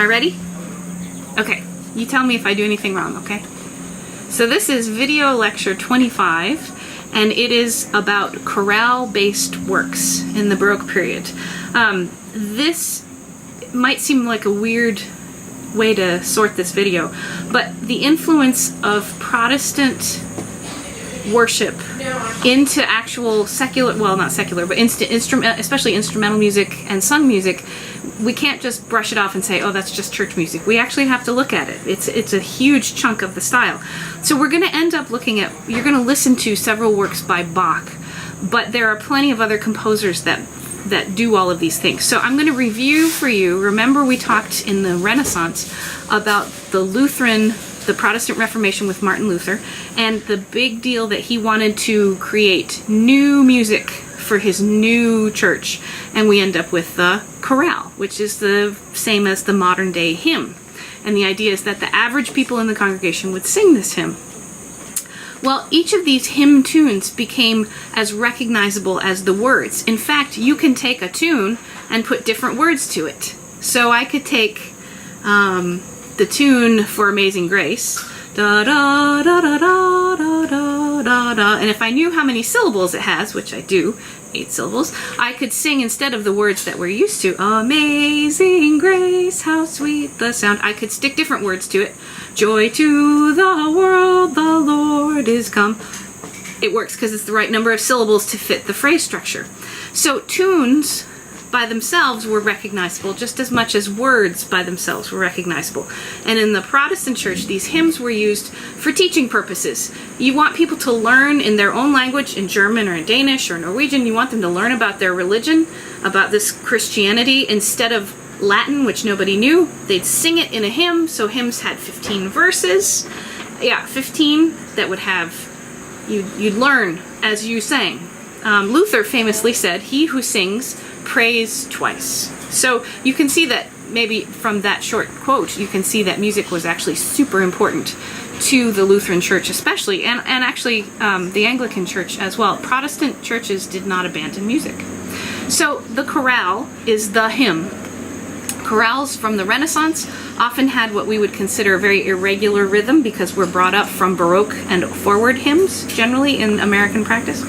Are you ready? Okay, you tell me if I do anything wrong, okay? So this is video lecture 25, and it is about chorale-based works in the Baroque period. This might seem like a weird way to sort this video, but the influence of Protestant worship into actual secular, well, not secular, but especially instrumental music and sung music, we can't just brush it off and say, oh, that's just church music. We actually have to look at it. It's a huge chunk of the style. So we're going to end up looking at, you're going to listen to several works by Bach, but there are plenty of other composers that do all of these things. So I'm going to review for you. Remember, we talked in the Renaissance about the Protestant Reformation with Martin Luther, and the big deal that he wanted to create new music for his new church, and we end up with the chorale, which is the same as the modern day hymn. And the idea is that the average people in the congregation would sing this hymn. Well, each of these hymn tunes became as recognizable as the words. In fact, you can take a tune and put different words to it. So I could take the tune for Amazing Grace, da da da da da da da da da, and if I knew how many syllables it has, which I do, 8 syllables, I could sing instead of the words that we're used to, Amazing Grace, how sweet the sound. I could stick different words to it. Joy to the world, the Lord is come. It works because it's the right number of syllables to fit the phrase structure. So tunes by themselves were recognizable just as much as words by themselves were recognizable. And in the Protestant church, these hymns were used for teaching purposes. You want people to learn in their own language, in German or in Danish or Norwegian. You want them to learn about their religion, about this Christianity, instead of Latin, which nobody knew. They'd sing it in a hymn, so hymns had 15 verses. Yeah, 15 that would have, you'd learn as you sang. Luther famously said, "He who sings prays twice." So you can see that maybe from that short quote, you can see that music was actually super important to the Lutheran Church especially, and actually the Anglican Church as well. Protestant churches did not abandon music. So the chorale is the hymn. Chorales from the Renaissance often had what we would consider a very irregular rhythm because we're brought up from Baroque and forward hymns, generally in American practice.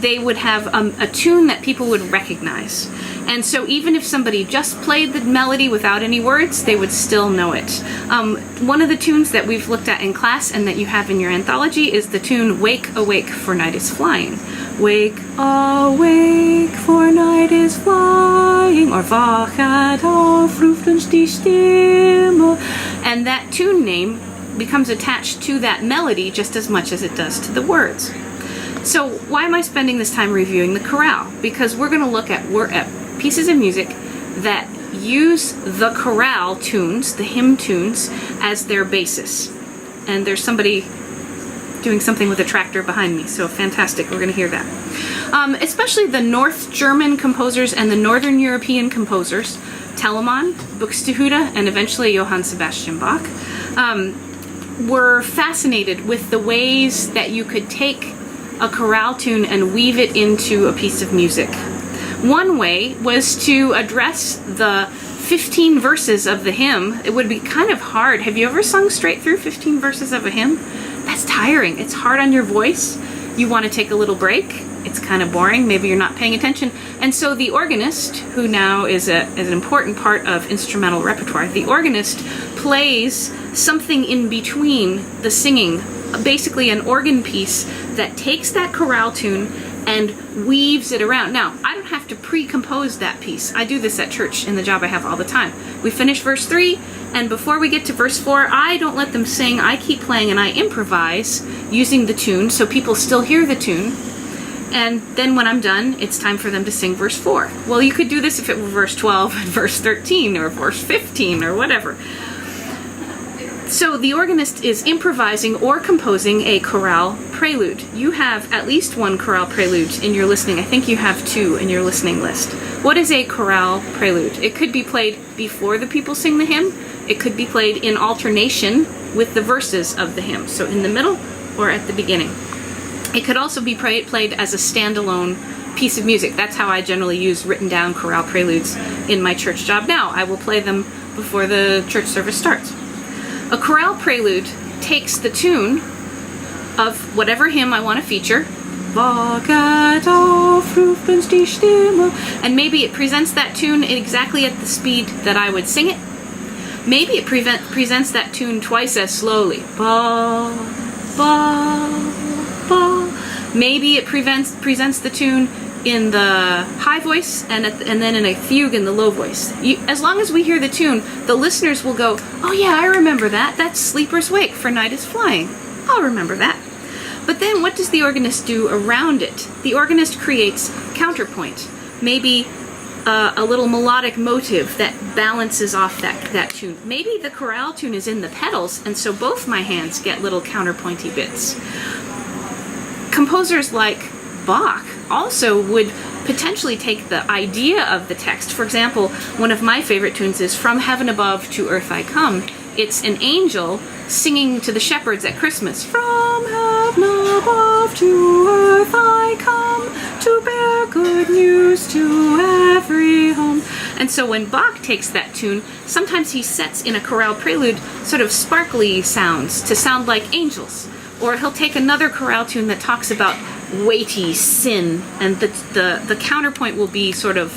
They would have a tune that people would recognize. And so even if somebody just played the melody without any words, they would still know it. One of the tunes that we've looked at in class and that you have in your anthology is the tune Wake, Awake, for Night is Flying. Wake, awake, for night is flying, or wachet auf, ruft uns die Stimme. And that tune name becomes attached to that melody just as much as it does to the words. So why am I spending this time reviewing the chorale? Because we're going to look at pieces of music that use the chorale tunes, the hymn tunes, as their basis. And there's somebody doing something with a tractor behind me, so fantastic, we're going to hear that. Especially the North German composers and the Northern European composers, Telemann, Buxtehude, and eventually Johann Sebastian Bach, were fascinated with the ways that you could take a chorale tune and weave it into a piece of music. One way was to address the 15 verses of the hymn. It would be kind of hard. Have you ever sung straight through 15 verses of a hymn? That's tiring. It's hard on your voice. You want to take a little break. It's kind of boring. Maybe you're not paying attention. And so the organist, who now is an important part of instrumental repertoire, the organist plays something in between the singing, basically an organ piece that takes that chorale tune and weaves it around. Now, I don't have to pre-compose that piece. I do this at church in the job I have all the time. We finish verse 3, and before we get to verse 4, I don't let them sing. I keep playing and I improvise using the tune so people still hear the tune. And then when I'm done, it's time for them to sing verse 4. Well, you could do this if it were verse 12 and verse 13 or verse 15 or whatever. So the organist is improvising or composing a chorale prelude. You have at least one chorale prelude in your listening. I think you have 2 in your listening list. What is a chorale prelude? It could be played before the people sing the hymn. It could be played in alternation with the verses of the hymn, so in the middle or at the beginning. It could also be played as a standalone piece of music. That's how I generally use written down chorale preludes in my church job now. I will play them before the church service starts. A chorale prelude takes the tune of whatever hymn I want to feature, and maybe it presents that tune exactly at the speed that I would sing it. Maybe it presents that tune twice as slowly. Maybe it presents the tune in the high voice and then in a fugue in the low voice. As long as we hear the tune, the listeners will go, oh yeah, I remember that. That's Sleeper's Wake for Night is Flying. I'll remember that. But then what does the organist do around it? The organist creates counterpoint. Maybe a little melodic motive that balances off that tune. Maybe the chorale tune is in the pedals, and so both my hands get little counterpointy bits. Composers like Bach also would potentially take the idea of the text. For example, one of my favorite tunes is From Heaven Above to Earth I Come. It's an angel singing to the shepherds at Christmas. From heaven above to earth I come, to bear good news to every home. And so when Bach takes that tune, sometimes he sets in a chorale prelude sort of sparkly sounds to sound like angels. Or he'll take another chorale tune that talks about weighty sin, and the counterpoint will be sort of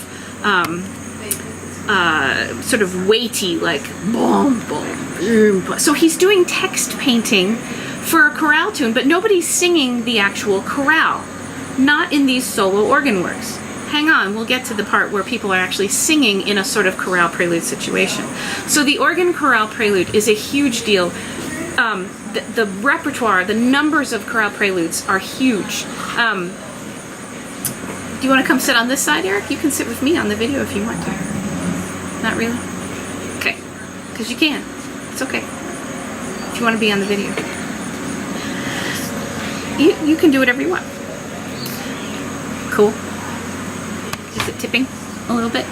weighty, like boom, boom, boom. So he's doing text painting for a chorale tune, but nobody's singing the actual chorale. Not in these solo organ works. Hang on, we'll get to the part where people are actually singing in a sort of chorale prelude situation. So the organ chorale prelude is a huge deal. The repertoire, the numbers of chorale preludes are huge. Do you want to come sit on this side, Eric? You can sit with me on the video if you want to. Not really? Okay. Because you can. It's okay. If you want to be on the video. You can do whatever you want. Cool. Is it tipping a little bit?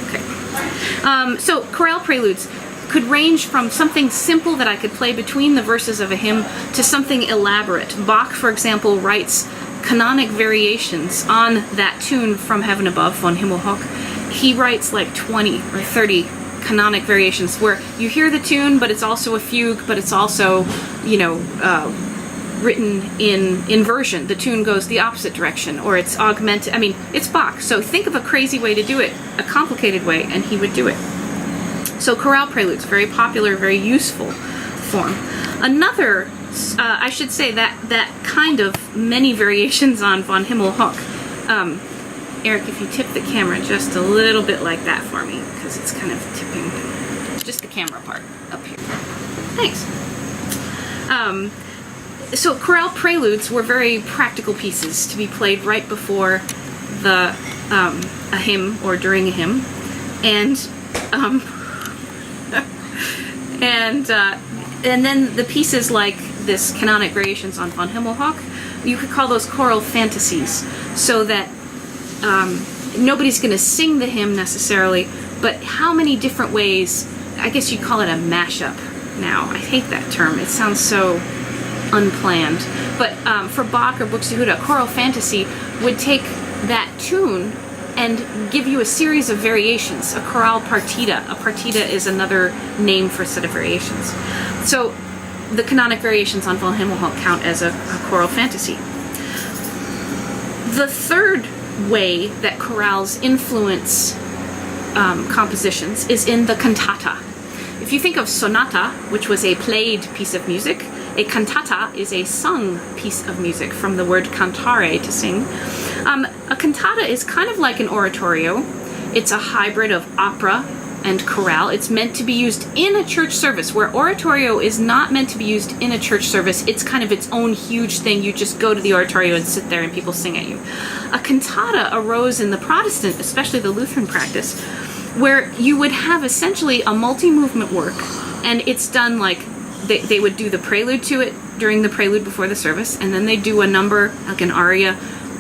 Okay. So chorale preludes could range from something simple that I could play between the verses of a hymn to something elaborate. Bach, for example, writes canonic variations on that tune From Heaven Above, von Himmelhoch. He writes like 20 or 30 canonic variations where you hear the tune, but it's also a fugue, but it's also, written in inversion. The tune goes the opposite direction, or it's augmented. I mean, it's Bach, so think of a crazy way to do it, a complicated way, and he would do it. So chorale preludes, very popular, very useful form. Another, I should say that kind of many variations on von Himmelhoch. Eric, if you tip the camera just a little bit like that for me, because it's kind of tipping. Just the camera part up here. Thanks. So chorale preludes were very practical pieces to be played right before a hymn or during a hymn, and then the pieces like this canonic variations on von Himmelhoch, you could call those choral fantasies, so that nobody's going to sing the hymn necessarily, but how many different ways, I guess you'd call it a mashup now. I hate that term. It sounds so unplanned. But for Bach or Buxtehude, a choral fantasy would take that tune and give you a series of variations, a chorale partita. A partita is another name for a set of variations. So the canonic variations on von Himmelhoch count as a choral fantasy. The third way that chorales influence compositions is in the cantata. If you think of sonata, which was a played piece of music, a cantata is a sung piece of music, from the word cantare, to sing. A cantata is kind of like an oratorio. It's a hybrid of opera and chorale. It's meant to be used in a church service, where oratorio is not meant to be used in a church service. It's kind of its own huge thing. You just go to the oratorio and sit there and people sing at you. A cantata arose in the Protestant, especially the Lutheran practice, where you would have essentially a multi-movement work, and it's done like they would do the prelude to it during the prelude before the service, and then they do a number, like an aria,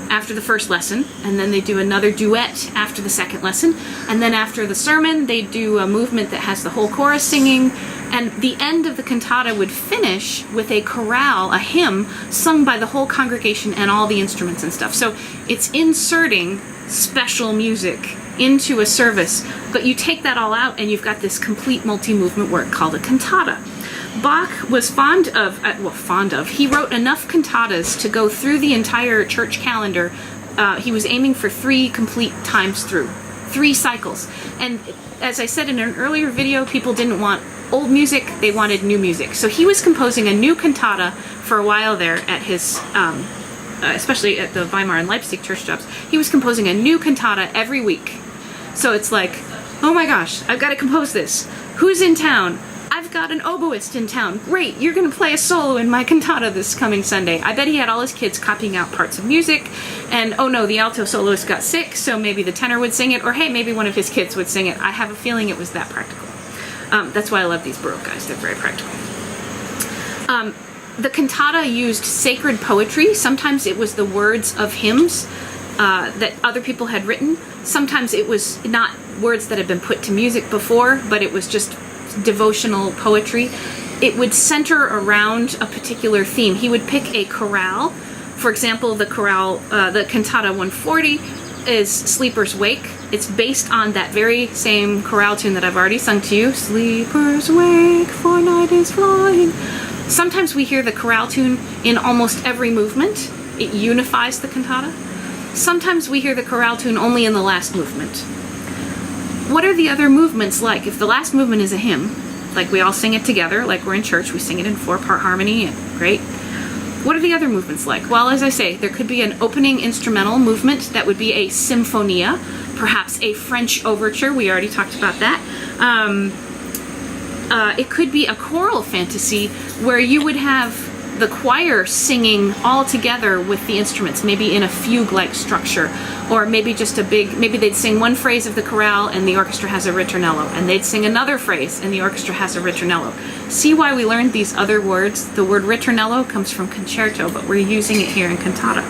after the first lesson, and then they do another duet after the second lesson, and then after the sermon they do a movement that has the whole chorus singing, and the end of the cantata would finish with a chorale, a hymn, sung by the whole congregation and all the instruments and stuff. So it's inserting special music into a service, but you take that all out and you've got this complete multi-movement work called a cantata. Bach was he wrote enough cantatas to go through the entire church calendar. He was aiming for 3 complete times through, 3 cycles. And as I said in an earlier video, people didn't want old music, they wanted new music. So he was composing a new cantata for a while there at his, especially at the Weimar and Leipzig church jobs. He was composing a new cantata every week. So it's like, oh my gosh, I've got to compose this. Who's in town? I've got an oboist in town. Great, you're going to play a solo in my cantata this coming Sunday. I bet he had all his kids copying out parts of music, and oh no, the alto soloist got sick, so maybe the tenor would sing it, or hey, maybe one of his kids would sing it. I have a feeling it was that practical. That's why I love these Baroque guys. They're very practical. The cantata used sacred poetry. Sometimes it was the words of hymns that other people had written. Sometimes it was not words that had been put to music before, but it was just devotional poetry. It would center around a particular theme. He would pick a chorale. For example, the chorale, the cantata 140 is Sleeper's Wake. It's based on that very same chorale tune that I've already sung to you. Sleeper's wake, for night is flying. Sometimes we hear the chorale tune in almost every movement. It unifies the cantata. Sometimes we hear the chorale tune only in the last movement. What are the other movements like? If the last movement is a hymn, like we all sing it together, like we're in church, we sing it in 4-part harmony, and great. What are the other movements like? Well, as I say, there could be an opening instrumental movement that would be a sinfonia, perhaps a French overture. We already talked about that. It could be a choral fantasy where you would have the choir singing all together with the instruments, maybe in a fugue-like structure, or maybe just maybe they'd sing one phrase of the chorale and the orchestra has a ritornello, and they'd sing another phrase and the orchestra has a ritornello. See why we learned these other words? The word ritornello comes from concerto, but we're using it here in cantata.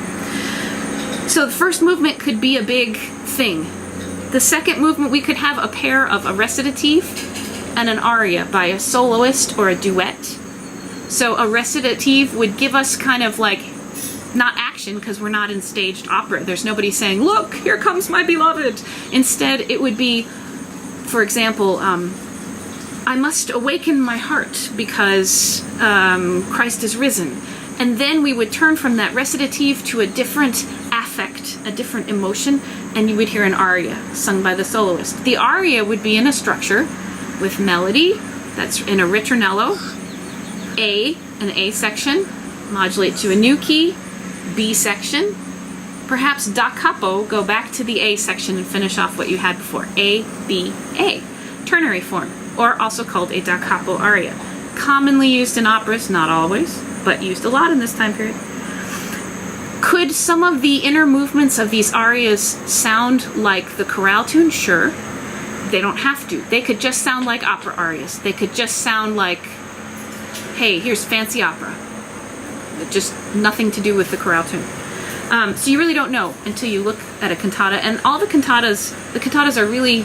So the first movement could be a big thing. The second movement, we could have a pair of a recitative and an aria by a soloist or a duet. So a recitative would give us kind of like, not action, because we're not in staged opera. There's nobody saying, look, here comes my beloved. Instead, it would be, for example, I must awaken my heart because Christ is risen. And then we would turn from that recitative to a different affect, a different emotion, and you would hear an aria sung by the soloist. The aria would be in a structure with melody, that's in a ritornello, an A section, modulate to a new key, B section, perhaps da capo, go back to the A section and finish off what you had before, A, B, A, ternary form, or also called a da capo aria. Commonly used in operas, not always, but used a lot in this time period. Could some of the inner movements of these arias sound like the chorale tune? Sure. They don't have to. They could just sound like opera arias. They could just sound like, hey, here's fancy opera. Just nothing to do with the chorale tune. So you really don't know until you look at a cantata. And all the cantatas are really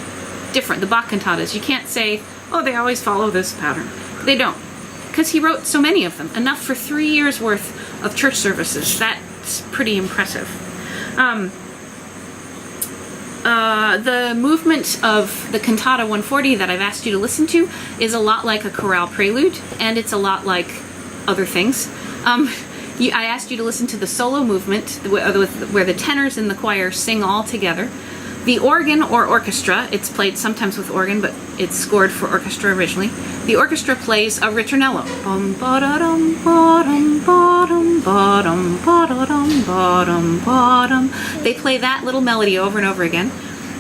different, the Bach cantatas. You can't say, oh, they always follow this pattern. They don't. Because he wrote so many of them. Enough for 3 years worth of church services. That's pretty impressive. The movement of the cantata 140 that I've asked you to listen to is a lot like a chorale prelude, and it's a lot like other things. I asked you to listen to the solo movement where the tenors in the choir sing all together. The organ or orchestra, it's played sometimes with organ, but it's scored for orchestra originally. The orchestra plays a ritornello. Bum, ba-da-dum, ba-dum, ba-dum, ba-dum, ba-da-dum, ba-dum, ba-dum. They play that little melody over and over again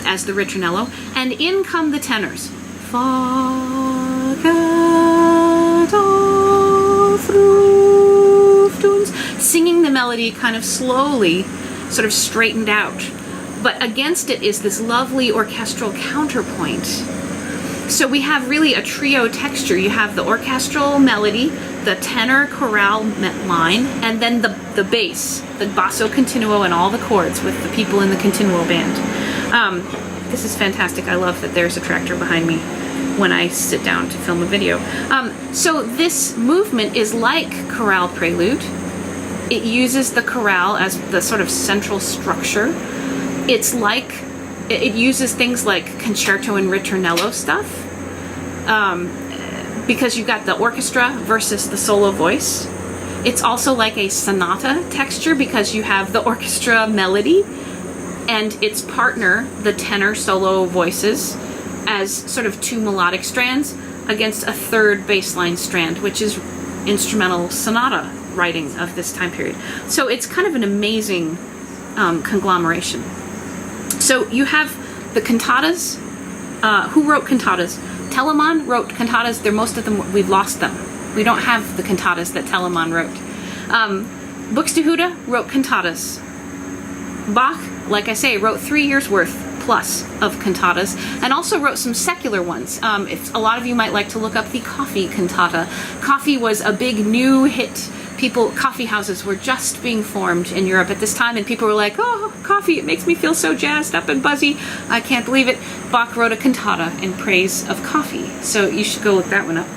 as the ritornello, and in come the tenors. Fa, ga, do, fruitunes, singing the melody kind of slowly, sort of straightened out. But against it is this lovely orchestral counterpoint. So we have really a trio texture. You have the orchestral melody, the tenor chorale line, and then the bass, the basso continuo and all the chords with the people in the continuo band. This is fantastic. I love that there's a tractor behind me when I sit down to film a video. So this movement is like chorale prelude. It uses the chorale as the sort of central structure. It's like it uses things like concerto and ritornello stuff, because you've got the orchestra versus the solo voice. It's also like a sonata texture because you have the orchestra melody and its partner, the tenor solo voices, as sort of two melodic strands against a third bass line strand, which is instrumental sonata writing of this time period. So it's kind of an amazing conglomeration. So you have the cantatas. Who wrote cantatas? Telemann wrote cantatas. Most of them, we've lost them. We don't have the cantatas that Telemann wrote. Buxtehude wrote cantatas. Bach, like I say, wrote 3 years worth plus of cantatas, and also wrote some secular ones. A lot of you might like to look up the coffee cantata. Coffee was a big new hit. Coffee houses were just being formed in Europe at this time, and people were like, oh, coffee, it makes me feel so jazzed up and buzzy. I can't believe it. Bach wrote a cantata in praise of coffee, so you should go look that one up.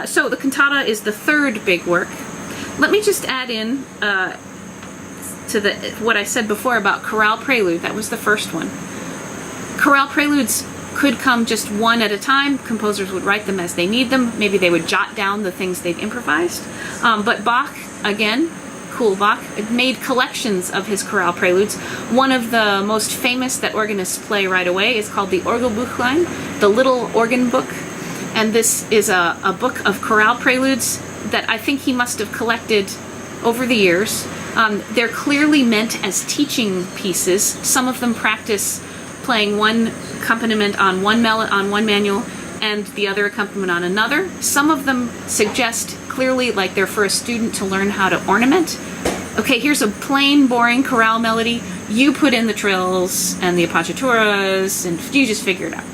So the cantata is the third big work. Let me just add in to what I said before about chorale prelude. That was the first one. Chorale preludes could come just one at a time. Composers would write them as they need them. Maybe they would jot down the things they've improvised. But Bach, again, cool Bach, made collections of his chorale preludes. One of the most famous that organists play right away is called the Orgelbuchlein, the Little Organ Book. And this is a book of chorale preludes that I think he must have collected over the years. They're clearly meant as teaching pieces. Some of them practice playing one accompaniment on one manual and the other accompaniment on another. Some of them suggest clearly like they're for a student to learn how to ornament. Okay, here's a plain, boring chorale melody. You put in the trills and the appoggiaturas, and you just figure it out.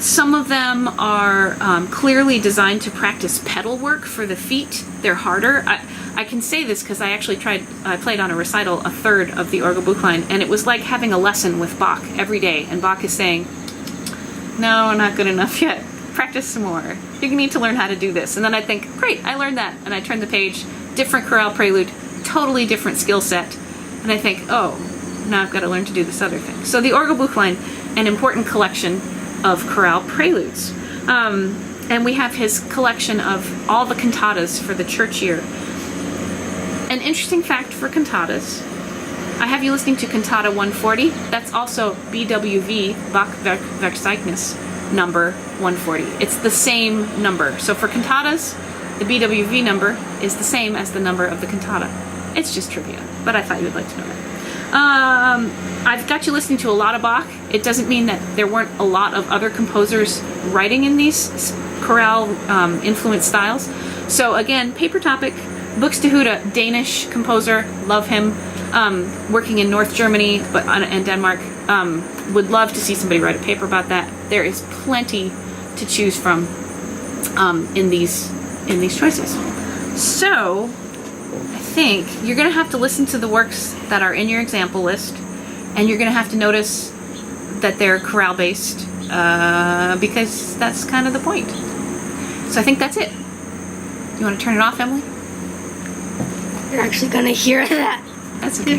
Some of them are clearly designed to practice pedal work for the feet. They're harder. I can say this because I played on a recital a third of the Orgelbuchlein, and it was like having a lesson with Bach every day, and Bach is saying, no, not good enough yet. Practice some more. You need to learn how to do this. And then I think, great, I learned that. And I turn the page, different chorale prelude, totally different skill set. And I think, oh, now I've got to learn to do this other thing. So the Orgelbuchlein, an important collection of chorale preludes. And we have his collection of all the cantatas for the church year. An interesting fact for cantatas, I have you listening to Cantata 140. That's also BWV, Bach-Verzeichnis, number 140. It's the same number. So for cantatas, the BWV number is the same as the number of the cantata. It's just trivia, but I thought you would like to know that. I've got you listening to a lot of Bach. It doesn't mean that there weren't a lot of other composers writing in these chorale influenced styles. So again, paper topic, Buxtehude, Danish composer, love him, working in North Germany and Denmark. Would love to see somebody write a paper about that. There is plenty to choose from in these choices. So I think you're going to have to listen to the works that are in your example list, and you're going to have to notice that they're chorale based because that's kind of the point. So I think that's it. You want to turn it off, Emily? You're actually going to hear that. That's okay.